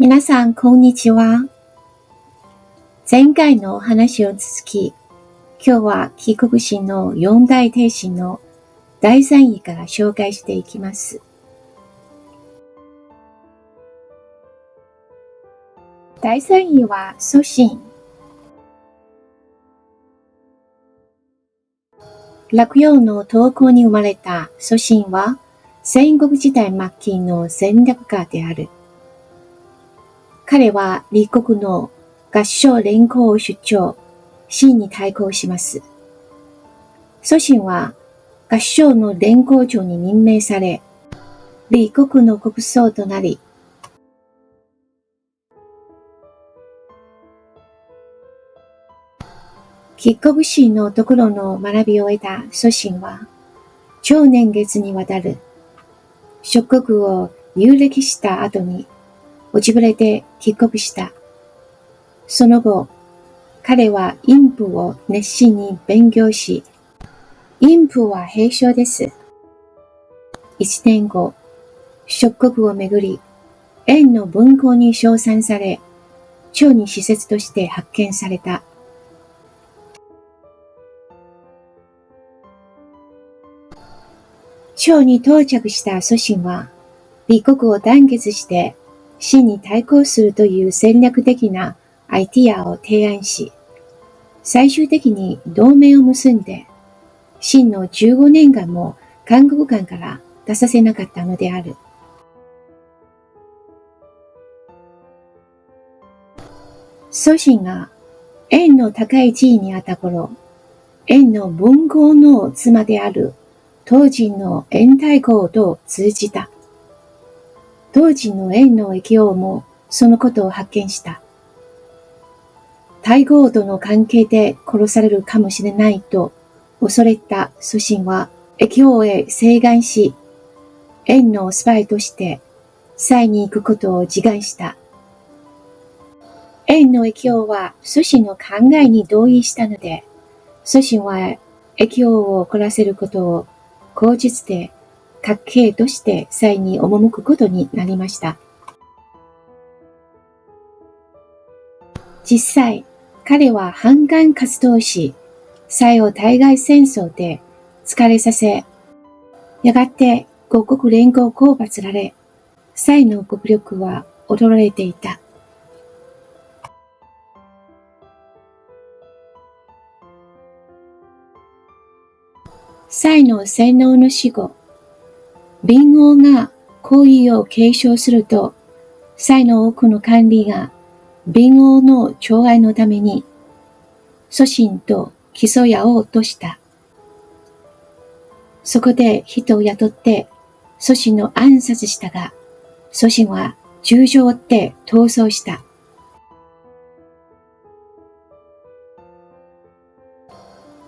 皆さん、こんにちは。前回の話を続き、今日は帰国史の四大帝史の第3位から紹介していきます。第3位は蘇信。洛陽の東郊に生まれた蘇信は、戦国時代末期の戦略家である。彼は李国の合従連合を主張、秦に対抗します。蘇信は合従の連合長に任命され、李国の国相となり、帰国史のところの学びを得た蘇信は、長年月にわたる諸国を遊歴した後に、落ちぶれて帰国した。その後、彼は陰譜を熱心に勉強し、陰譜は平書です。一年後、諸国をめぐり、円の文庫に称賛され、朝に使節として発見された。朝に到着した蘇信は、李国を団結して秦に対抗するという戦略的なアイディアを提案し、最終的に同盟を結んで、秦の15年間も函谷関から出させなかったのである。蘇信が円の高い地位にあった頃、円の文豪の妻である当時の円太后と通じた。当時の円の益王もそのことを発見した。太后との関係で殺されるかもしれないと恐れた蘇信は益王へ請願し、円のスパイとして蔡に行くことを自願した。円の益王は蘇信の考えに同意したので、蘇信は益王を怒らせることを口実で閣兵として蔡に赴くことになりました。実際、彼は反韓活動し、蔡を対外戦争で疲れさせ、やがて五国連合を討伐られ、蔡の国力は衰えていた。蔡の洗脳の死後、敏王が皇位を継承すると、蔡の多くの官吏が敏王の寵愛のために、蘇信と競い合おうとした。そこで人を雇って蘇信の暗殺したが、蘇信は重傷を負って逃走した。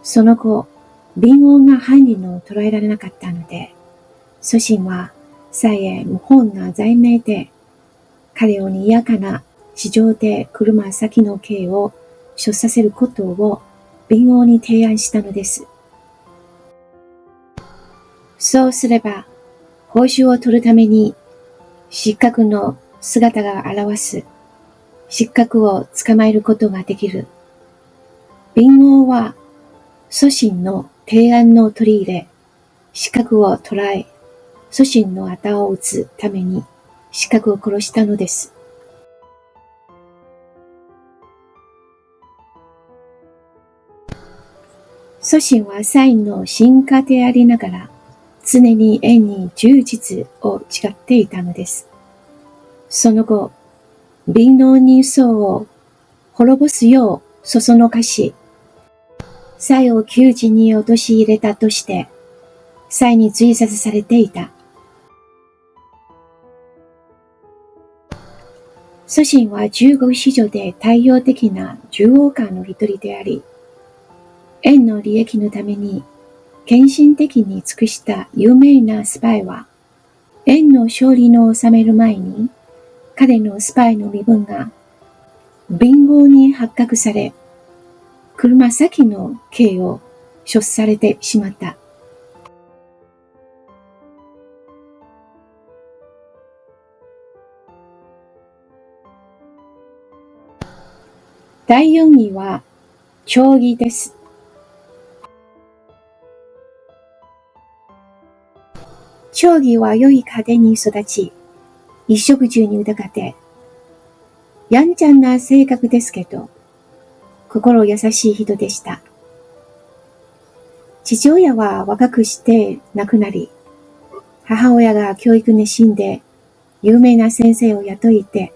その後、敏王が犯人を捕らえられなかったので、蘇信は蔡へ無本な罪名で、彼をにやかな地上で車先の刑を処させることを敏王に提案したのです。そうすれば、報酬を取るために失格の姿が現す、失格を捕まえることができる。敏王は蘇信の提案の取り入れ、失格を捕らえ、蘇信の仇を討つために失格を殺したのです。蘇信は蔡の臣下でありながら、常に円に忠実を誓っていたのです。その後、敏王に宋を滅ぼすようそそのかし、蔡を窮地に陥れたとして、蔡に追殺されていた。蘇信は中国史上で代表的な重王家の一人であり、円の利益のために献身的に尽くした有名なスパイは、円の勝利の収める前に、彼のスパイの身分が敏王に発覚され、車先の刑を処されてしまった。第4位は、長義です。長義は良い家庭に育ち、衣食住に豊かで、やんちゃな性格ですけど、心優しい人でした。父親は若くして亡くなり、母親が教育熱心で有名な先生を雇いて、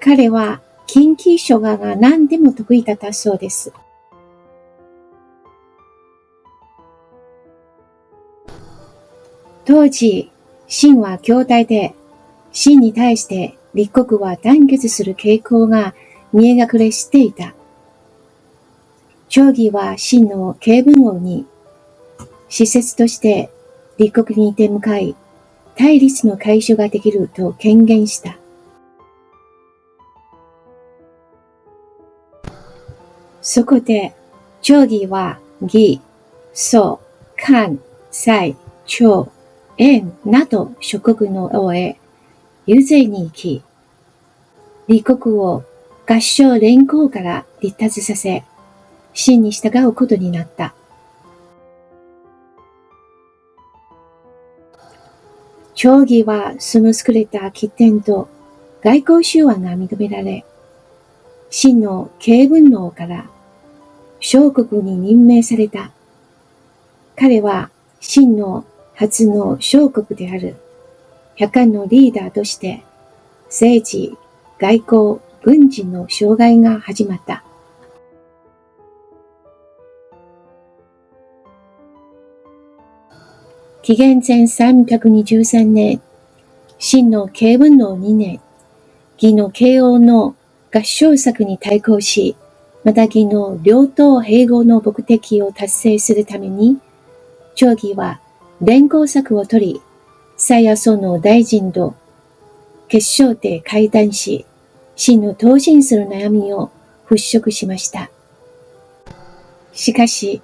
彼は近畿書画が何でも得意だったそうです。当時、秦は強大で、秦に対して立国は団結する傾向が見え隠れしていた。長義は秦の慶文王に、使節として立国に出向かい、対立の解消ができると権限した。そこで、長義は義、祖、漢、蔡、趙、燕など諸国の王へ遊説に行き、立国を合従連合から離脱させ、秦に従うことになった。長義はその優れた起点と外交手腕が認められ、秦の慶文王から小国に任命された。彼は秦の初の小国である百漢のリーダーとして政治、外交、軍事の障害が始まった。紀元前323年、秦の慶文王2年、魏の慶王の合従策に対抗し、また魏の領土併合の目的を達成するために、長義は連合策を取り、蔡や宋の大臣と決勝で会談し、秦の当陣する悩みを払拭しました。しかし、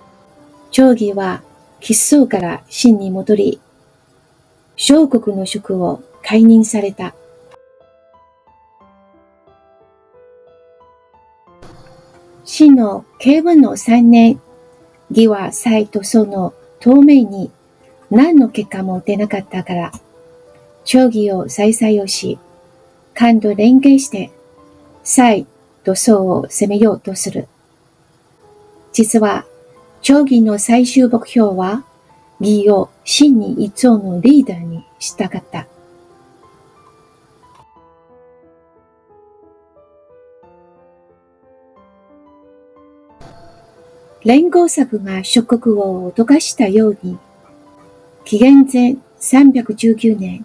長義は吉宗から秦に戻り、小国の職を解任された。秦の慶文の3年、魏は蔡と宋の同盟に何の結果も出なかったから、長義を再採用し、漢と連携して蔡と宋を攻めようとする。実は、長義の最終目標は、義を秦に一朝のリーダーにしたかった。連合策が諸国を脅かしたように、紀元前319年、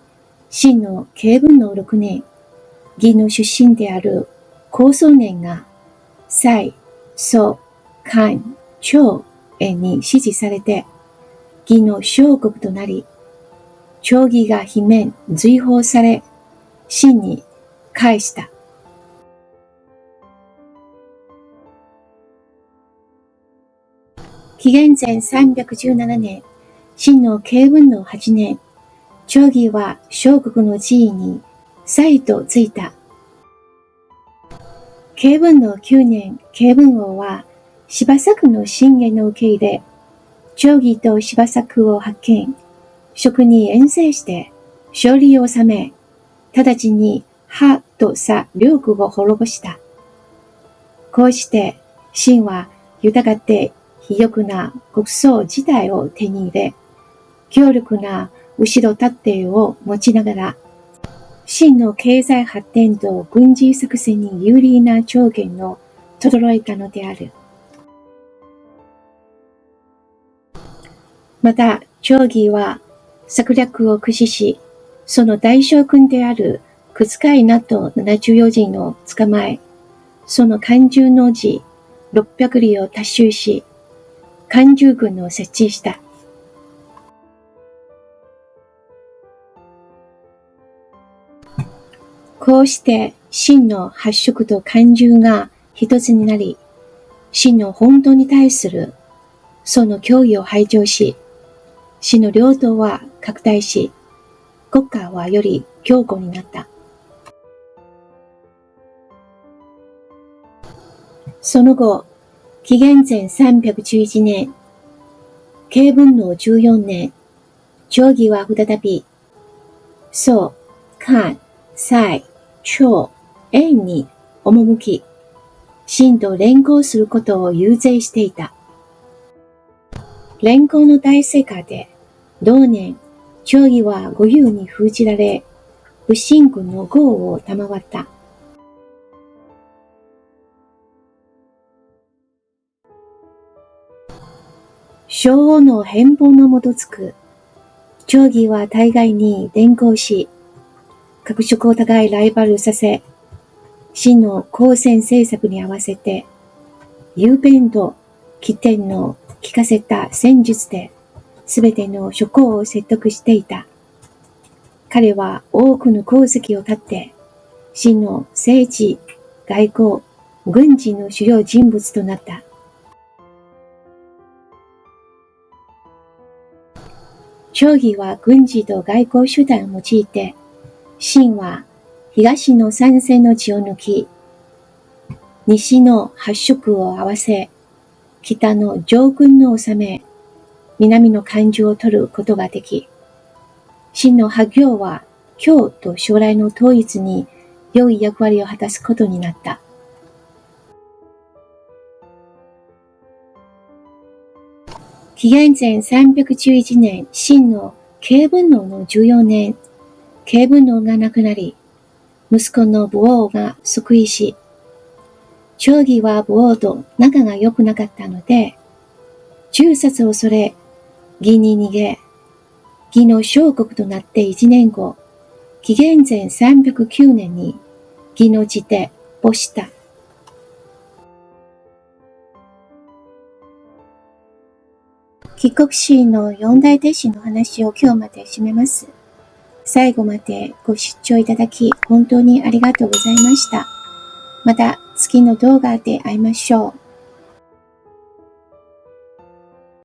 秦の慶文の6年、義の出身である高宗年が、蔡、宋、漢、趙、燕に支持されて、義の小国となり、長義が罷免、追放され、秦に返した。紀元前317年、秦の慶文の8年、長義は小国の地位に再度ついた。慶文の9年、慶文王は柴作の進言を受け入れ、長義と柴作を発見、蜀に遠征して勝利を収め、直ちに覇と左両国を滅ぼした。こうして秦は豊かで肥沃な国草自体を手に入れ、強力な後ろ盾を持ちながら、秦の経済発展と軍事作戦に有利な条件を整えたのである。また、長義は策略を駆使し、その大将軍である屈海など74人を捕まえ、その漢中の地600里を奪取し、漢中軍を設置した。こうして秦の発色と漢中が一つになり、秦の本当に対するその脅威を排除し、秦の領土は拡大し、国家はより強固になった。その後、紀元前311年、慶文の14年、張儀は再び、宋、漢、蔡、張、燕に赴き、秦と連合することを遊説していた。連合の大成果で、同年、張儀は呉遊に封じられ、武神軍の号を賜った。昭王の変貌の基づく、張儀は対外に連合し、各色を互いライバルさせ、秦の公戦政策に合わせて、雄弁と起点の効かせた戦術で、すべての諸侯を説得していた。彼は多くの功績を立って、秦の政治、外交、軍事の主要人物となった。張儀は軍事と外交手段を用いて、秦は東の三千の地を抜き、西の八色を合わせ、北の上軍の治め、南の漢中を取ることができ、秦の破業は京と将来の統一に良い役割を果たすことになった。紀元前311年、秦の慶文王の14年、慶文王が亡くなり、息子の武王が即位し、張儀は武王と仲が良くなかったので、誅殺を恐れ、魏に逃げ、魏の小国となって1年後、紀元前309年に魏の地で没した。帰国子の四大弟子の話を今日まで締めます。最後までご視聴いただき本当にありがとうございました。また次の動画で会いましょう。